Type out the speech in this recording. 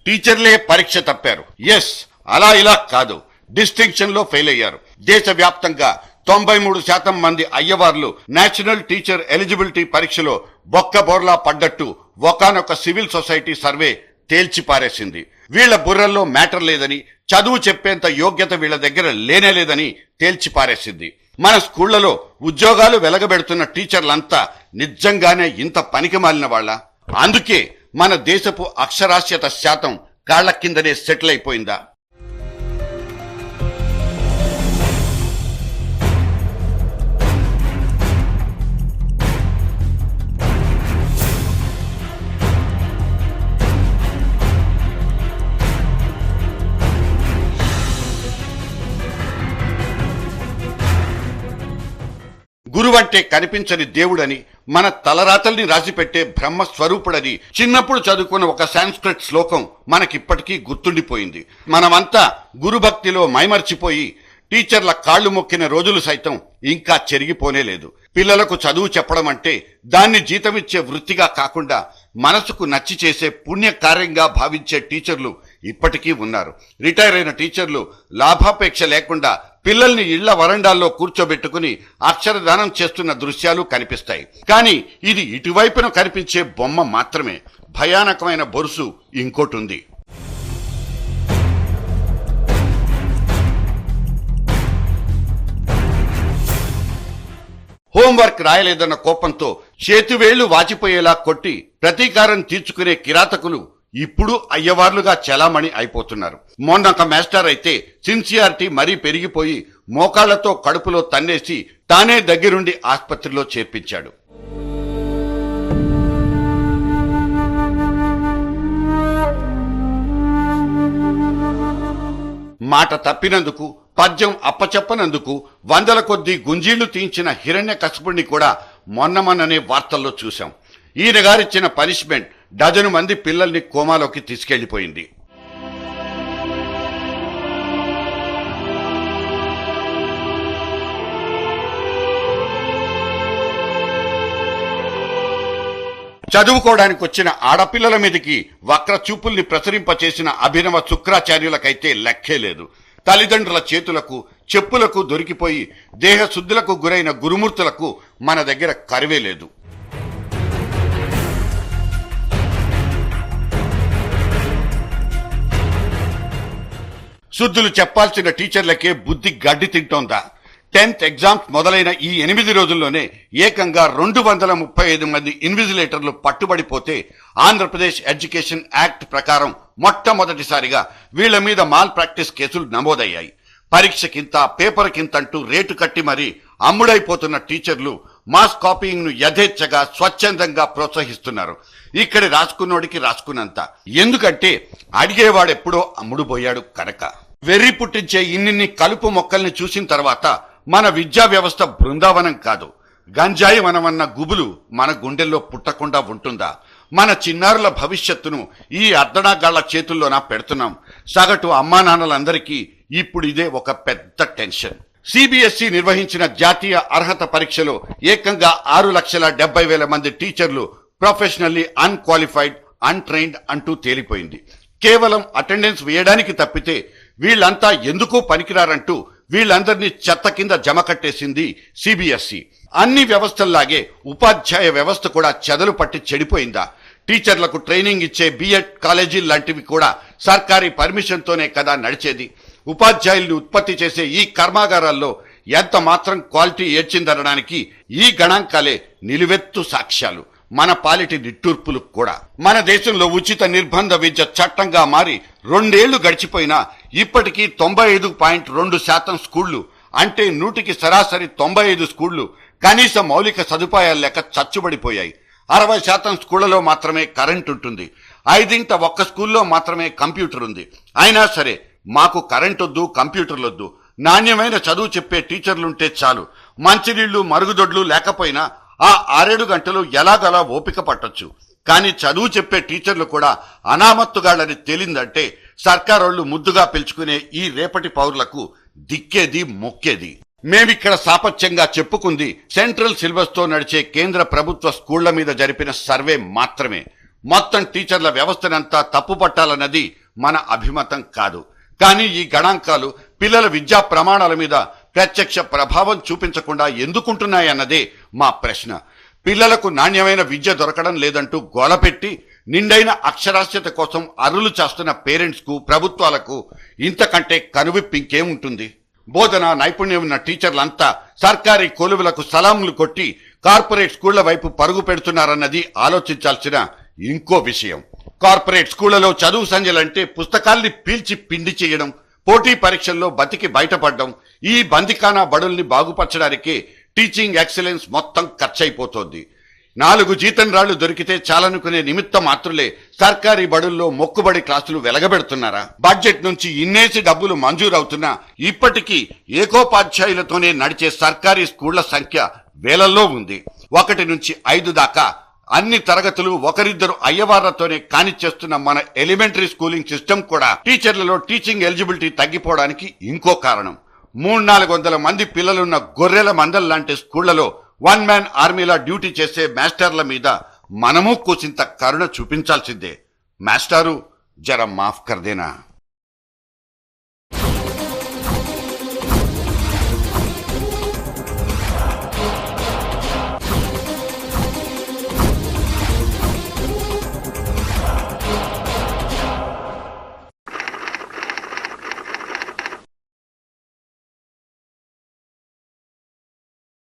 టీచర్లే పరీక్ష తప్పారు. ఎస్, అలా ఇలా కాదు, డిస్టింక్షన్ లో ఫెయిల్ అయ్యారు. దేశవ్యాప్తంగా 93% మంది అయ్యవార్లు నేషనల్ టీచర్ ఎలిజిబిలిటీ పరీక్షలో బొక్కబోర్లా పడ్డట్టు ఒకానొక సివిల్ సొసైటీ సర్వే తేల్చి పారేసింది. వీళ్ల బుర్రల్లో మ్యాటర్ లేదని, చదువు చెప్పేంత యోగ్యత వీళ్ల దగ్గర లేనేలేదని తేల్చి పారేసింది. మన స్కూళ్లలో ఉద్యోగాలు వెలగబెడుతున్న టీచర్లంతా నిజంగానే ఇంత పనికిమాలిన వాళ్ళ? అందుకే మన దేశపు అక్షరాస్యత శాతం కాళ్ల కిందనే సెటిల్ అయిపోయిందా? గురువంటే కనిపించని దేవుడని, మన తలరాతల్ని రాసిపెట్టే బ్రహ్మ స్వరూపుడని చిన్నప్పుడు చదువుకున్న ఒక సాంస్క్రిట్ శ్లోకం మనకిప్పటికీ గుర్తుండిపోయింది. మనమంతా గురుభక్తిలో మైమర్చిపోయి టీచర్ల కాళ్లు మొక్కిన రోజులు సైతం ఇంకా చెరిగిపోనే లేదు. పిల్లలకు చదువు చెప్పడం అంటే దాన్ని జీతమిచ్చే వృత్తిగా కాకుండా మనసుకు నచ్చి చేసే పుణ్యకార్యంగా భావించే టీచర్లు ఇప్పటికీ ఉన్నారు. రిటైర్ అయిన టీచర్లు లాభాపేక్ష లేకుండా పిల్లల్ని ఇళ్ల వరండాల్లో కూర్చోబెట్టుకుని అక్షరదానం చేస్తున్న దృశ్యాలు కనిపిస్తాయి. కానీ ఇది ఇటువైపున కనిపించే బొమ్మ మాత్రమే. భయానకమైన బొరుసు ఇంకోటుంది. హోంవర్క్ రాయలేదన్న కోపంతో చేతివేళ్లు వాచిపోయేలా కొట్టి ప్రతీకారం తీర్చుకునే కిరాతకులు ఇప్పుడు అయ్యవార్లుగా చలామణి అయిపోతున్నారు. మొన్నొక మాస్టర్ అయితే సిన్సియారిటీ మరీ పెరిగిపోయి మోకాళ్లతో కడుపులో తన్నేసి తానే దగ్గరుండి ఆస్పత్రిలో చేర్పించాడు. మాట తప్పినందుకు, పద్యం అప్పచెప్పనందుకు వందల కొద్దీ గుంజీళ్లు తీయించిన హిరణ్యకశిపుణ్ణి కూడా మొన్ననే వార్తల్లో చూశాం. ఈయన గారిచ్చిన పనిష్మెంట్ డజను మంది పిల్లల్ని కోమాలోకి తీసుకెళ్లిపోయింది. చదువుకోవడానికి వచ్చిన ఆడపిల్లల మీదకి వక్ర చూపుల్ని ప్రసరింపచేసిన అభినవ శుక్రాచార్యులకైతే లెక్కే లేదు. తల్లిదండ్రుల చేతులకు, చెప్పులకు దొరికిపోయి దేహశుద్ధులకు గురైన గురుమూర్తులకు మన దగ్గర కరువే లేదు. శుద్ధులు చెప్పాల్సిన టీచర్లకే బుద్ధి గడ్డి తింటోందా? 10th ఎగ్జామ్స్ మొదలైన ఈ 8 రోజుల్లోనే ఏకంగా 235 మంది ఇన్విజిలేటర్లు పట్టుబడిపోతే ఆంధ్రప్రదేశ్ ఎడ్యుకేషన్ యాక్ట్ ప్రకారం మొట్టమొదటిసారిగా వీళ్ల మీద మాల్ ప్రాక్టీస్ కేసులు నమోదయ్యాయి. పరీక్షకింత, పేపర్కింతంటూ రేటు కట్టి మరీ అమ్ముడైపోతున్న టీచర్లు మాస్ కాపీయింగ్ ను యథేచ్ఛగా స్వచ్ఛందంగా ప్రోత్సహిస్తున్నారు. ఇక్కడి రాసుకున్నోడికి రాసుకున్నంత. ఎందుకంటే అడిగేవాడెప్పుడో అమ్ముడుపోయాడు కనుక. వెర్రి పుట్టించే ఇన్నిన్ని కలుపు మొక్కల్ని చూసిన తర్వాత మన విద్యా వ్యవస్థ బృందావనం కాదు, గంజాయి వనమన్న గుబులు మన గుండెల్లో పుట్టకుండా ఉంటుందా? మన చిన్నారుల భవిష్యత్తును ఈ అర్ధనాగాళ్ల చేతుల్లోనా పెడుతున్నాం? సగటు అమ్మా నాన్నలందరికీ ఇప్పుడు ఇదే ఒక పెద్ద టెన్షన్. సిబిఎస్ఈ నిర్వహించిన జాతీయ అర్హత పరీక్షలో ఏకంగా 6,70,000 మంది టీచర్లు ప్రొఫెషనల్లీ అన్క్వాలిఫైడ్, అన్ట్రైన్డ్ అంటూ తేలిపోయింది. కేవలం అటెండెన్స్ వేయడానికి తప్పితే వీళ్లంతా ఎందుకూ పనికిరారంటూ వీళ్ళందరినీ చెత్త కింద జమ కట్టేసింది సిబిఎస్ఈ. అన్ని వ్యవస్థల్లాగే ఉపాధ్యాయ వ్యవస్థ కూడా చెదలు పట్టి చెడిపోయిందా? టీచర్లకు ట్రైనింగ్ ఇచ్చే బిఎడ్ కాలేజీలు లాంటివి కూడా సర్కారీ పర్మిషన్తోనే కదా నడిచేది. ఉపాధ్యాయుల్ని ఉత్పత్తి చేసే ఈ కర్మాగారాల్లో ఎంత మాత్రం క్వాలిటీ ఏడ్చిందనడానికి ఈ గణాంకాలే నిలువెత్తు సాక్ష్యాలు. మన పాలిటి నిట్టూర్పులు కూడా. మన దేశంలో ఉచిత నిర్బంధ విద్య చట్టంగా మారి 2 ఏళ్లు గడిచిపోయినా ఇప్పటికీ 95.2% స్కూళ్లు, అంటే 100కి సరాసరి 95 స్కూళ్లు కనీస మౌలిక సదుపాయాలు లేక చచ్చుబడిపోయాయి. 60% స్కూళ్లలో మాత్రమే కరెంట్ ఉంటుంది. 5ంట ఒక్క స్కూల్లో మాత్రమే కంప్యూటర్ ఉంది. అయినా సరే మాకు కరెంట్ వద్దు, కంప్యూటర్లొద్దు, నాణ్యమైన చదువు చెప్పే టీచర్లుంటే చాలు. మంచినీళ్లు, మరుగుదొడ్లు లేకపోయినా ఆ 6-7 గంటలు ఎలాగలా ఓపిక పట్టొచ్చు. కానీ చదువు చెప్పే టీచర్లు కూడా అనామత్తుగాళ్ళని తేలిందంటే సర్కారోళ్లు ముద్దుగా పిలుచుకునే ఈ రేపటి పౌరులకు దిక్కేది మొక్కేది. మేమిక్కడ సాపత్యంగా చెప్పుకుంది సెంట్రల్ సిలబస్ తో నడిచే కేంద్ర ప్రభుత్వ స్కూళ్ల మీద జరిపిన సర్వే మాత్రమే. మొత్తం టీచర్ల వ్యవస్థనంతా తప్పుపట్టాలన్నది మన అభిమతం కాదు. కానీ ఈ గణాంకాలు పిల్లల విద్యా ప్రమాణాల మీద ప్రత్యక్ష ప్రభావం చూపించకుండా ఎందుకుంటున్నాయన్నదే మా ప్రశ్న. పిల్లలకు నాణ్యమైన విద్య దొరకడం లేదంటూ గోలపెట్టి నిండైన అక్షరాస్యత కోసం అరులు చేస్తున్న పేరెంట్స్ కు, ప్రభుత్వాలకు ఇంతకంటే కనువిప్పింకేముంటుంది? బోధన నైపుణ్యం ఉన్న టీచర్లంతా సర్కారీ కొలువులకు సలాంలు కొట్టి కార్పొరేట్ స్కూళ్ల వైపు పరుగు పెడుతున్నారన్నది ఆలోచించాల్సిన ఇంకో విషయం. కార్పొరేట్ స్కూళ్లలో చదువు సంజలంటే పుస్తకాల్ని పీల్చి పిండి చేయడం, పోటీ పరీక్షల్లో బతికి బయటపడడం, ఈ బందికానా బడుల్ని బాగుపరచడానికే టీచింగ్ ఎక్సలెన్స్ మొత్తం ఖర్చయిపోతోంది. 4 జీతం రాళ్లు దొరికితే చాలనుకునే నిమిత్త మాత్రులే సర్కారీ బడుల్లో మొక్కుబడి క్లాసులు వెలగబెడుతున్నారా? బడ్జెట్ నుంచి ఇన్నేసి డబ్బులు మంజూరవుతున్నా ఇప్పటికీ ఏకోపాధ్యాయులతోనే నడిచే సర్కారీ స్కూళ్ల సంఖ్య వేలల్లో ఉంది. 1 నుంచి 5 దాకా అన్ని తరగతులు ఒకరిద్దరు అయ్యవార్లతోనే కానిచ్చేస్తున్న మన ఎలిమెంటరీ స్కూలింగ్ సిస్టమ్ కూడా టీచర్లలో టీచింగ్ ఎలిజిబిలిటీ తగ్గిపోవడానికి ఇంకో కారణం. 300-400 మంది పిల్లలున్న గొర్రెల మందల్ లాంటి స్కూళ్లలో 1 మ్యాన్ ఆర్మీలా డ్యూటీ చేసే మాస్టర్ల మీద మనము కూసింత కరుణ చూపించాల్సిందే. మాస్టారు జర మాఫ్ కర్దేనా.